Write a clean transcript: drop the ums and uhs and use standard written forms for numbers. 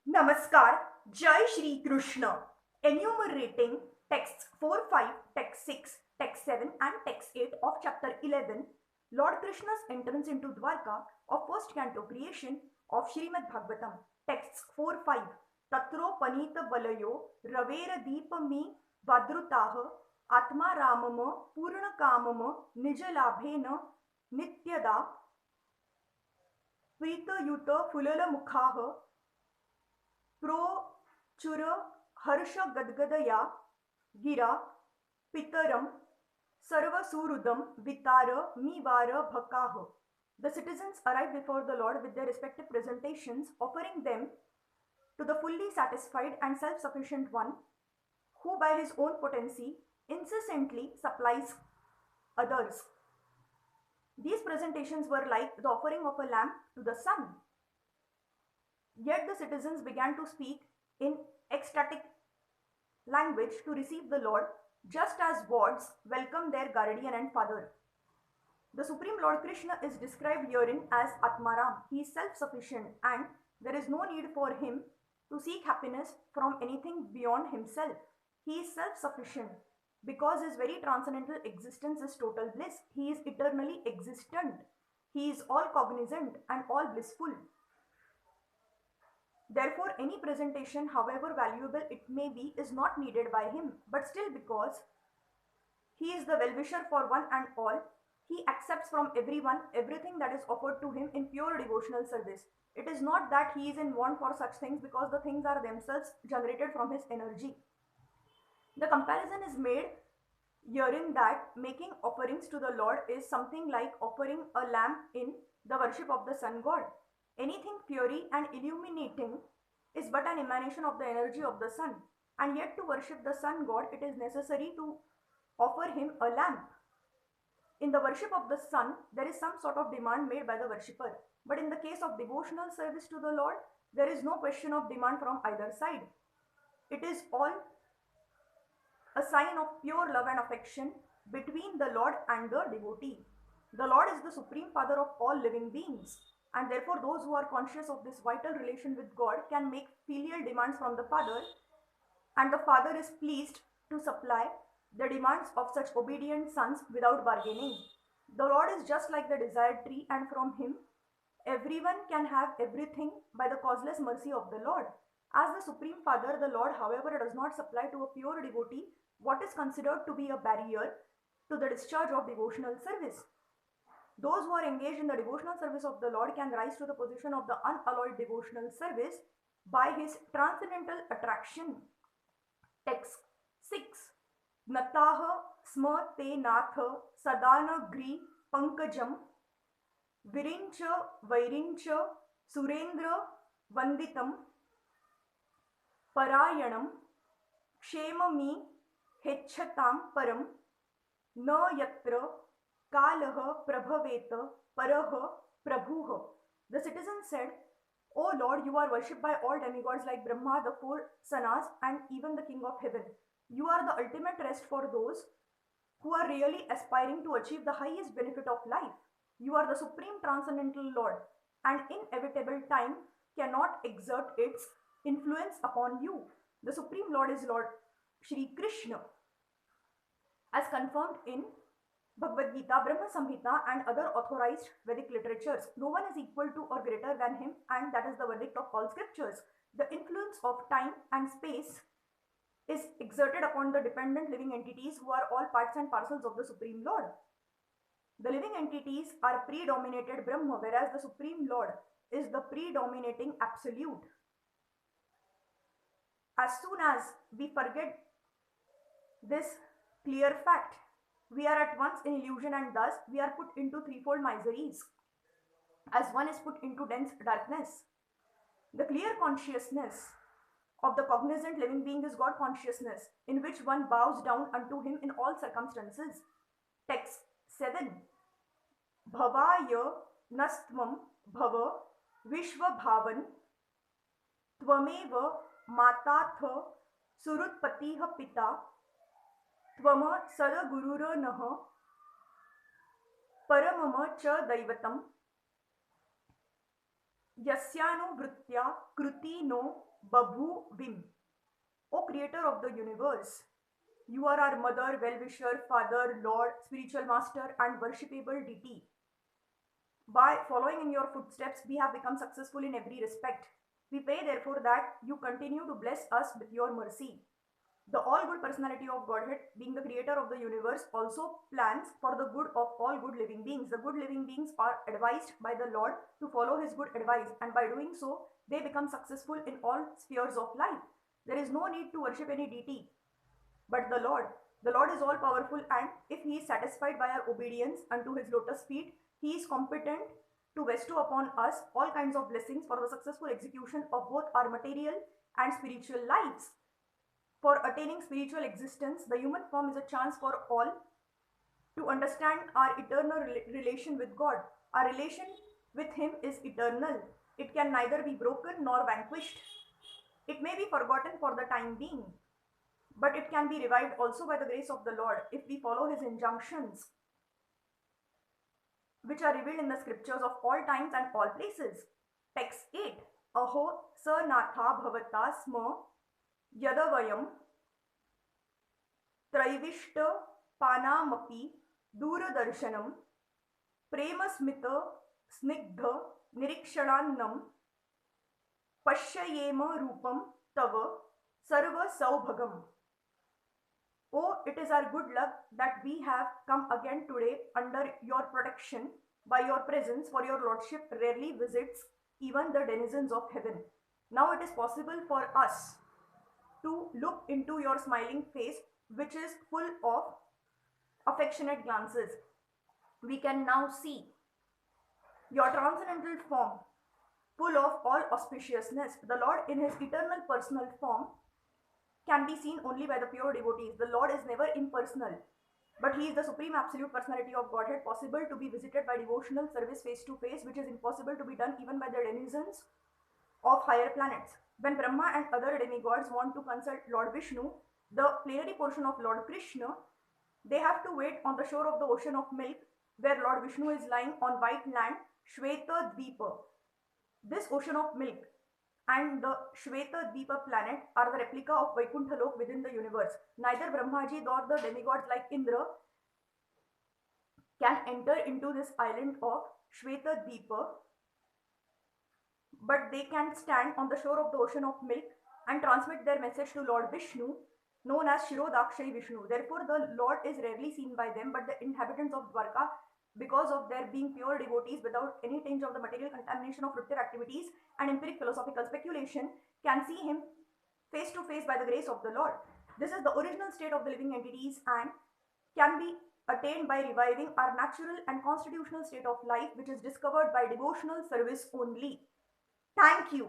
Namaskar, Jai Shri Krishna. Enumerating texts 4, 5, text 6, text 7 and text 8 of chapter 11, Lord Krishna's entrance into Dvaraka of first canto creation of Srimad Bhagavatam. Texts 4, 5. Tatro panita balayo ravera deepami vadrutaha atma ramama purna kamama nijalabhena nityada प्रीतयुत फुलल मुखाह प्रोचुर हर्ष गदगदया गिरा पितरम sarvasurudam vitara mivara bhakaha. The citizens arrived before the Lord with their respective presentations, offering them to the fully satisfied and self-sufficient one, who by his own potency incessantly supplies others. These presentations were like the offering of a lamp to the sun. Yet the citizens began to speak in ecstatic language to receive the Lord, just as gods welcome their guardian and father. The Supreme Lord Krishna is described herein as Atmaram. He is self-sufficient and there is no need for him to seek happiness from anything beyond himself. He is self-sufficient because his very transcendental existence is total bliss. He is eternally existent. He is all cognizant and all blissful. Therefore, any presentation, however valuable it may be, is not needed by him. But still, because he is the well-wisher for one and all, he accepts from everyone everything that is offered to him in pure devotional service. It is not that he is in want for such things, because the things are themselves generated from his energy. The comparison is made herein that making offerings to the Lord is something like offering a lamp in the worship of the sun god. Anything fiery and illuminating is but an emanation of the energy of the sun, and yet to worship the sun god it is necessary to offer him a lamp. In the worship of the sun, there is some sort of demand made by the worshipper, but in the case of devotional service to the Lord, there is no question of demand from either side. It is all a sign of pure love and affection between the Lord and the devotee. The Lord is the supreme father of all living beings, and therefore those who are conscious of this vital relation with God can make filial demands from the father, and the father is pleased to supply the demands of such obedient sons without bargaining. The Lord is just like the desired tree, and from him everyone can have everything by the causeless mercy of the Lord. As the Supreme Father, the Lord, however, does not supply to a pure devotee what is considered to be a barrier to the discharge of devotional service. Those who are engaged in the devotional service of the Lord can rise to the position of the unalloyed devotional service by his transcendental attraction. Text 6. Nataha sma te nath sadana gri pankajam virincha vairincha surendra vanditam parayanam kshemami hechhatam param na yatra kalaha prabhaveta paraha prabhuha. The citizen said, O Lord, you are worshipped by all demigods like Brahma, the four sanas, and even the King of Heaven. You are the ultimate rest for those who are really aspiring to achieve the highest benefit of life. You are the supreme transcendental Lord, and inevitable time cannot exert its influence upon you. The supreme Lord is Lord Shri Krishna, as confirmed in Bhagavad Gita, Brahma Samhita, and other authorized Vedic literatures. No one is equal to or greater than him, and that is the verdict of all scriptures. The influence of time and space is exerted upon the dependent living entities who are all parts and parcels of the Supreme Lord. The living entities are predominated Brahma, whereas the Supreme Lord is the predominating Absolute. As soon as we forget this clear fact, we are at once in illusion, and thus we are put into threefold miseries, as one is put into dense darkness. The clear consciousness of the cognizant living being is God consciousness, in which one bows down unto him in all circumstances. Text 7. Bhavaya nastvam bhava vishva bhavan tvameva matatha surutpatiha pita tvama sada gurura naha paramama cha daivatam. Yasyano vritya kruti no babhu vim. O creator of the universe, you are our mother, well-wisher, father, lord, spiritual master, and worshipable deity. By following in your footsteps, we have become successful in every respect. We pray, therefore, that you continue to bless us with your mercy. The all good personality of Godhead, being the creator of the universe, also plans for the good of all good living beings. The good living beings are advised by the Lord to follow his good advice, and by doing so, they become successful in all spheres of life. There is no need to worship any deity but the Lord. The Lord is all powerful, and if he is satisfied by our obedience unto his lotus feet, he is competent to bestow upon us all kinds of blessings for the successful execution of both our material and spiritual lives. For attaining spiritual existence, the human form is a chance for all to understand our eternal relation with God. Our relation with Him is eternal. It can neither be broken nor vanquished. It may be forgotten for the time being, but it can be revived also by the grace of the Lord if we follow His injunctions, which are revealed in the scriptures of all times and all places. Text 8. Aho sanatha bhavata sma yadavayam त्रैविष्ट पानामपि दूरदर्शनम प्रेम स्मित स्निग्ध निरीक्षणान्नम पश्येम रूपम तव सर्व सौभगम. Oh, it is our good luck that we have come again today under your protection by your presence, for your lordship rarely visits even the denizens of heaven. Now it is possible for us to look into your smiling face, which is full of affectionate glances. We can now see your transcendental form, full of all auspiciousness. The Lord, in his eternal personal form, can be seen only by the pure devotees. The Lord is never impersonal, but he is the supreme absolute personality of Godhead, possible to be visited by devotional service face to face, which is impossible to be done even by the denizens of higher planets. When Brahma and other demigods want to consult Lord Vishnu, the plenary portion of Lord Krishna, they have to wait on the shore of the ocean of milk, where Lord Vishnu is lying on white land, Shweta Dvipa. This ocean of milk and the Shweta Dvipa planet are the replica of Vaikuntha Lok within the universe. Neither Brahmaji nor the demigods like Indra can enter into this island of Shweta Dvipa, but they can stand on the shore of the ocean of milk and transmit their message to Lord Vishnu, known as Shirodakshay Vishnu. Therefore, the Lord is rarely seen by them, but the inhabitants of Dvaraka, because of their being pure devotees without any tinge of the material contamination of fruitive activities and empiric philosophical speculation, can see him face to face by the grace of the Lord. This is the original state of the living entities and can be attained by reviving our natural and constitutional state of life, which is discovered by devotional service only. Thank you.